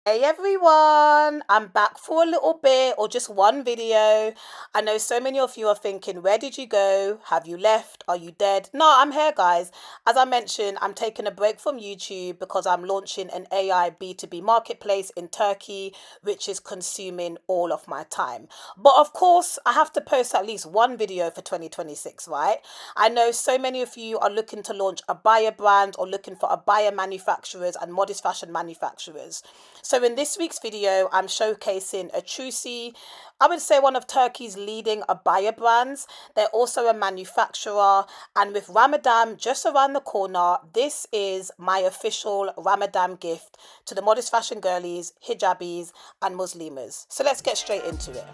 Hey everyone, I'm back for a little bit or just one video. I know so many of you are thinking, where did you go? Have you left? Are you dead? No, I'm here, guys. As I mentioned, I'm taking a break from YouTube because I'm launching an AI B2B marketplace in Turkey, which is consuming all of my time. But of course, I have to post at least one video for 2026, right? I know so many of you are looking to launch Abaya brands or looking for Abaya manufacturers and modest fashion manufacturers. So in this week's video, I'm showcasing Etrucci. I would say one of Turkey's leading abaya brands. They're also a manufacturer. And with Ramadan just around the corner, this is my official Ramadan gift to the modest fashion girlies, hijabis, and Muslimas. So let's get straight into it.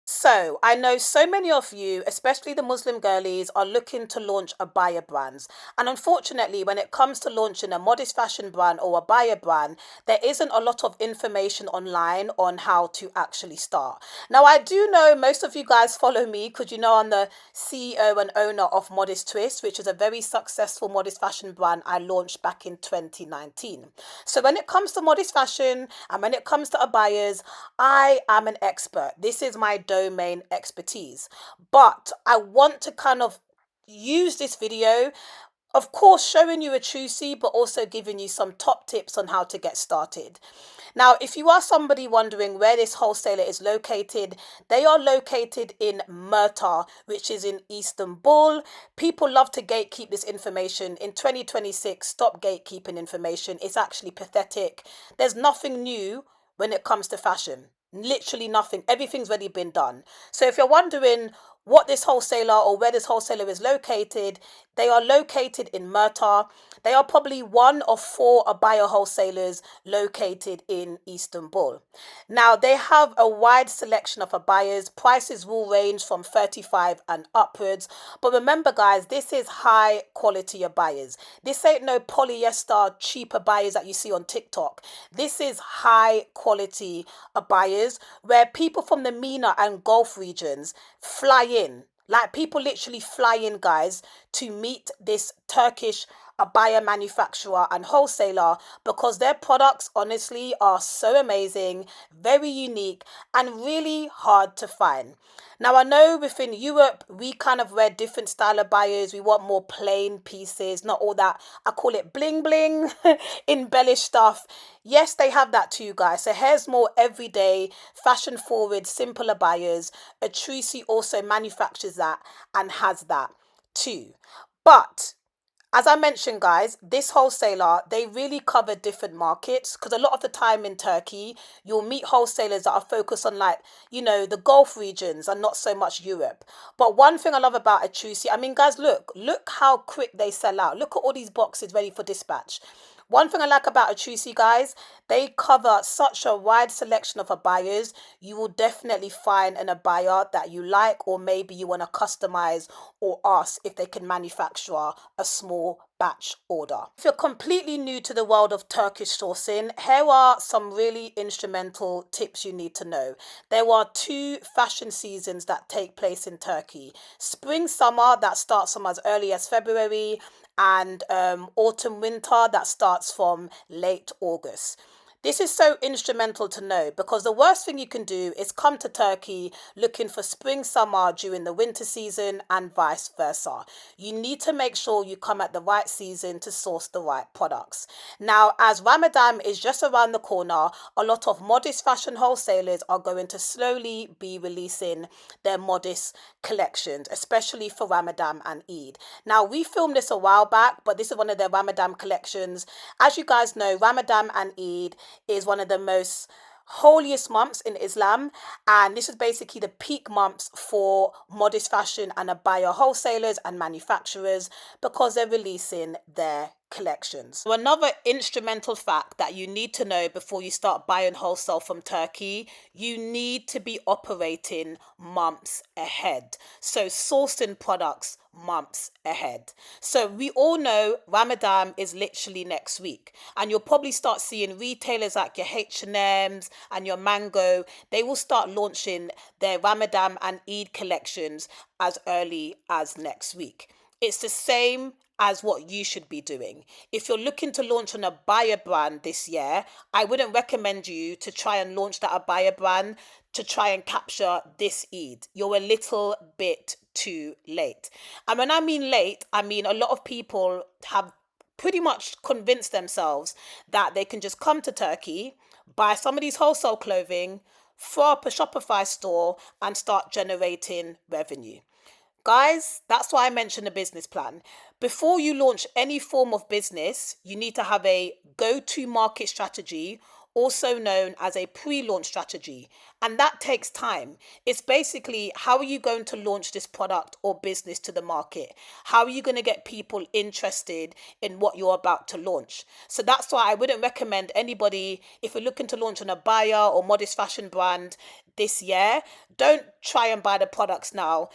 So, I know so many of you, especially the Muslim girlies, are looking to launch abaya brands. And unfortunately, when it comes to launching a modest fashion brand or abaya brand, there isn't a lot of information online on how to actually start. Now, I do know most of you guys follow me because you know I'm the CEO and owner of Modest Twist, which is a very successful modest fashion brand I launched back in 2019. So when it comes to modest fashion and when it comes to abayas, I am an expert. This is my domain expertise. But I want to kind of use this video, of course, showing you Etrucci, but also giving you some top tips on how to get started. Now, if you are somebody wondering where this wholesaler is located, they are located in MEHMET, which is in Istanbul. People love to gatekeep this information. In 2026, stop gatekeeping information. It's actually pathetic. There's nothing new when it comes to fashion. Literally nothing. Everything's already been done. So if you're wondering what this wholesaler or where this wholesaler is located, they are located in MEHMET. They are probably one of four abaya wholesalers located in Istanbul. Now, they have a wide selection of abayas. Prices will range from 35 and upwards. But remember, guys, this is high quality abayas. This ain't no polyester cheap abayas that you see on TikTok. This is high quality abayas where people from the MENA and Gulf regions fly in. Like people literally fly in, guys, to meet this Turkish abaya manufacturer and wholesaler because their products honestly are so amazing, very unique, and really hard to find. Now, I know within Europe, we kind of wear different style of abayas. We want more plain pieces, not all that, I call it bling bling, embellished stuff. Yes, they have that too, guys. So here's more everyday, fashion forward, simple abayas. Etrucci also manufactures that and has that too. But as I mentioned, guys, this wholesaler, they really cover different markets because a lot of the time in Turkey, you'll meet wholesalers that are focused on like, the Gulf regions and not so much Europe. But one thing I love about Etrucci, I mean, guys, look how quick they sell out. Look at all these boxes ready for dispatch. One thing I like about Etrucci, guys, they cover such a wide selection of abayas. You will definitely find an abaya that you like, or maybe you want to customize or ask if they can manufacture a small batch order. If you're completely new to the world of Turkish sourcing, here are some really instrumental tips you need to know. There are two fashion seasons that take place in Turkey. Spring, summer, that starts from as early as February, and autumn, winter, that starts from late August. This is so instrumental to know because the worst thing you can do is come to Turkey looking for spring, summer during the winter season and vice versa. You need to make sure you come at the right season to source the right products. Now, as Ramadan is just around the corner, a lot of modest fashion wholesalers are going to slowly be releasing their modest collections, especially for Ramadan and Eid. Now, we filmed this a while back, but this is one of their Ramadan collections. As you guys know, Ramadan and Eid is one of the most holiest months in Islam, and this is basically the peak months for modest fashion and abaya wholesalers and manufacturers because they're releasing their collections. So another instrumental fact that you need to know before you start buying wholesale from Turkey, you need to be operating months ahead. So sourcing products months ahead. So we all know Ramadan is literally next week, and you'll probably start seeing retailers like your H&Ms and your Mango. They will start launching their Ramadan and Eid collections as early as next week. It's the same as what you should be doing. If you're looking to launch an Abaya brand this year, I wouldn't recommend you to try and launch that Abaya brand to try and capture this Eid. You're a little bit too late. And when I mean late, I mean a lot of people have pretty much convinced themselves that they can just come to Turkey, buy some of these wholesale clothing, throw up a Shopify store, and start generating revenue. Guys, that's why I mentioned a business plan. Before you launch any form of business, you need to have a go-to market strategy, also known as a pre-launch strategy. And that takes time. It's basically, how are you going to launch this product or business to the market? How are you going to get people interested in what you're about to launch? So that's why I wouldn't recommend anybody, if you're looking to launch an Abaya or modest fashion brand this year, don't try and buy the products now.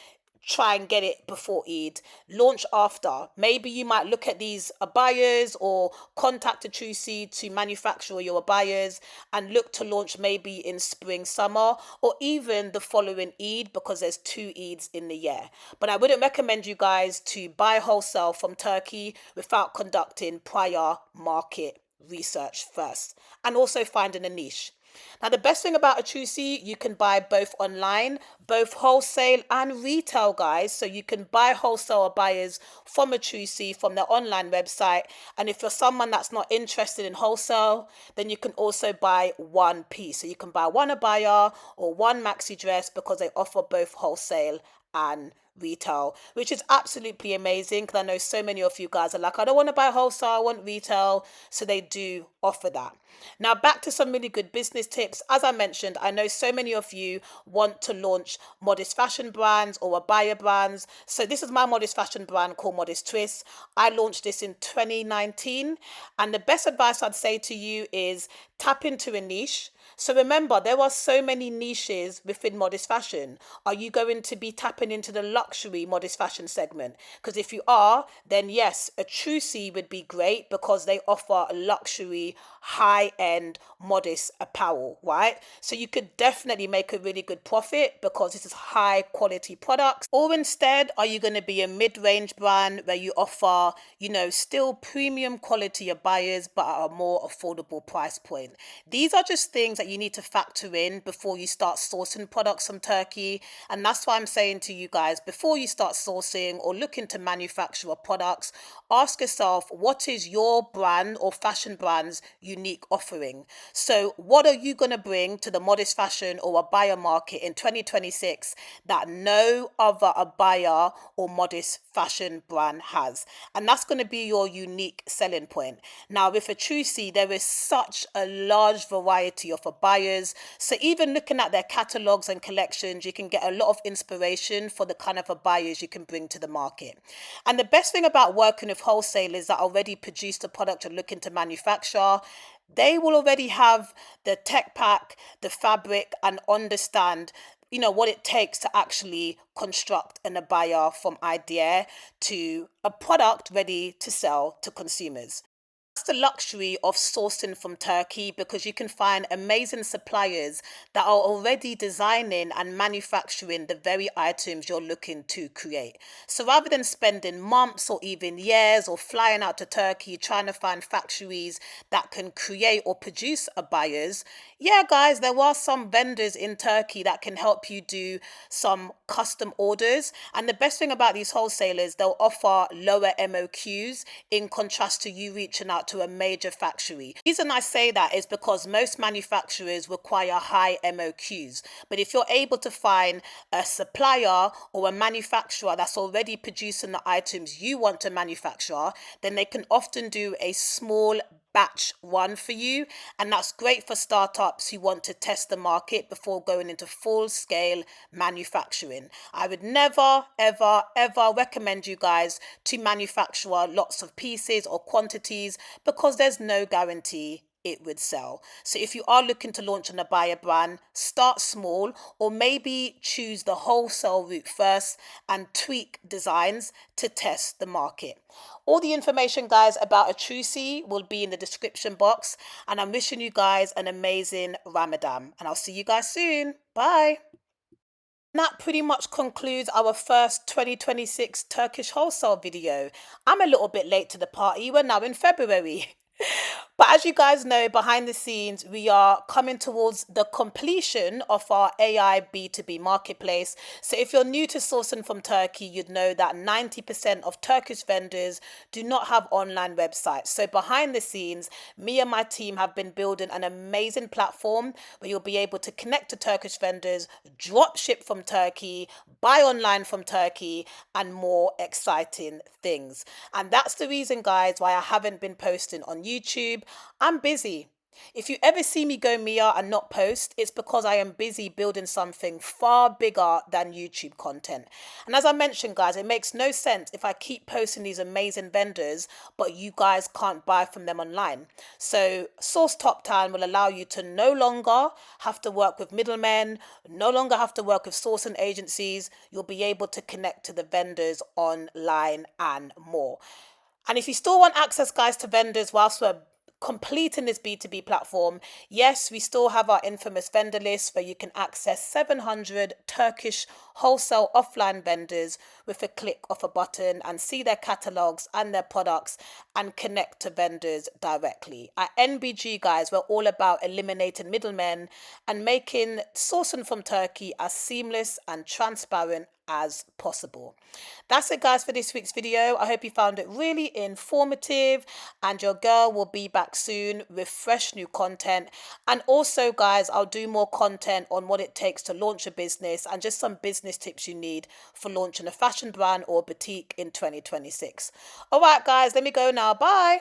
Try and get it before Eid. Launch after. Maybe you might look at these abayas or contact Etrucci to manufacture your abayas and look to launch maybe in spring, summer, or even the following Eid, because there's 2 Eids in the year. But I wouldn't recommend you guys to buy wholesale from Turkey without conducting prior market research first, and also finding a niche. Now, the best thing about Etrucci, you can buy both online, both wholesale and retail, guys. So you can buy wholesale buyers from Etrucci from their online website. And if you're someone that's not interested in wholesale, then you can also buy one piece. So you can buy one abaya or one maxi dress, because they offer both wholesale and retail, which is absolutely amazing, because I know so many of you guys are like, I don't want to buy wholesale, I want retail. So they do offer that. Now, back to some really good business tips. As I mentioned, I know so many of you want to launch modest fashion brands or Abaya brands. So this is my modest fashion brand called Modest Twist. I launched this in 2019. And the best advice I'd say to you is tap into a niche. So remember, there are so many niches within modest fashion. Are you going to be tapping into the luxury modest fashion segment? Because if you are, then yes, Etrucci would be great, because they offer luxury, high-end, modest apparel, right? So you could definitely make a really good profit, because this is high-quality products. Or instead, are you going to be a mid-range brand where you offer, still premium quality buyers, but at a more affordable price point? These are just things that you need to factor in before you start sourcing products from Turkey. And that's why I'm saying to you guys, before you start sourcing or looking to manufacture products, ask yourself, what is your brand or fashion brand's unique offering? So what are you going to bring to the modest fashion or abaya market in 2026 that no other abaya or modest fashion brand has? And that's going to be your unique selling point. Now, with Etrucci, there is such a large variety of abayas. So even looking at their catalogs and collections, you can get a lot of inspiration for the kind of abayas you can bring to the market. And the best thing about working with wholesalers that already produce the product you're looking to manufacture, they will already have the tech pack, the fabric, and understand what it takes to actually construct an abaya from idea to a product ready to sell to consumers. That's the luxury of sourcing from Turkey, because you can find amazing suppliers that are already designing and manufacturing the very items you're looking to create. So rather than spending months or even years or flying out to Turkey trying to find factories that can create or produce abayas, yeah, guys, there are some vendors in Turkey that can help you do some custom orders. And the best thing about these wholesalers, they'll offer lower MOQs in contrast to you reaching out to a major factory. The reason I say that is because most manufacturers require high MOQs. But if you're able to find a supplier or a manufacturer that's already producing the items you want to manufacture, then they can often do a small batch one for you. And that's great for startups who want to test the market before going into full scale manufacturing. I would never, ever, ever recommend you guys to manufacture lots of pieces or quantities, because there's no guarantee it would sell. So if you are looking to launch an Abaya brand, start small, or maybe choose the wholesale route first and tweak designs to test the market. All the information, guys, about Etrucci will be in the description box, and I'm wishing you guys an amazing Ramadan, and I'll see you guys soon. Bye. That pretty much concludes our first 2026 Turkish wholesale video. I'm a little bit late to the party. We're now in February. But as you guys know, behind the scenes, we are coming towards the completion of our AI B2B marketplace. So if you're new to sourcing from Turkey, you'd know that 90% of Turkish vendors do not have online websites. So behind the scenes, me and my team have been building an amazing platform where you'll be able to connect to Turkish vendors, drop ship from Turkey, buy online from Turkey, and more exciting things. And that's the reason, guys, why I haven't been posting on YouTube. I'm busy. If you ever see me go Mia and not post, it's because I am busy building something far bigger than YouTube content. And as I mentioned, guys, it makes no sense if I keep posting these amazing vendors, but you guys can't buy from them online. So Source Top 10 will allow you to no longer have to work with middlemen, no longer have to work with sourcing agencies. You'll be able to connect to the vendors online and more. And if you still want access, guys, to vendors whilst we're completing this B2B platform, yes, we still have our infamous vendor list where you can access 700 Turkish wholesale offline vendors with a click of a button and see their catalogs and their products and connect to vendors directly. At NBG, guys, we're all about eliminating middlemen and making sourcing from Turkey as seamless and transparent as possible. That's it, guys, for this week's video. I hope you found it really informative, and your girl will be back soon with fresh new content. And also, guys, I'll do more content on what it takes to launch a business and just some business tips you need for launching a fashion brand or boutique in 2026. All right, guys, let me go now. Bye.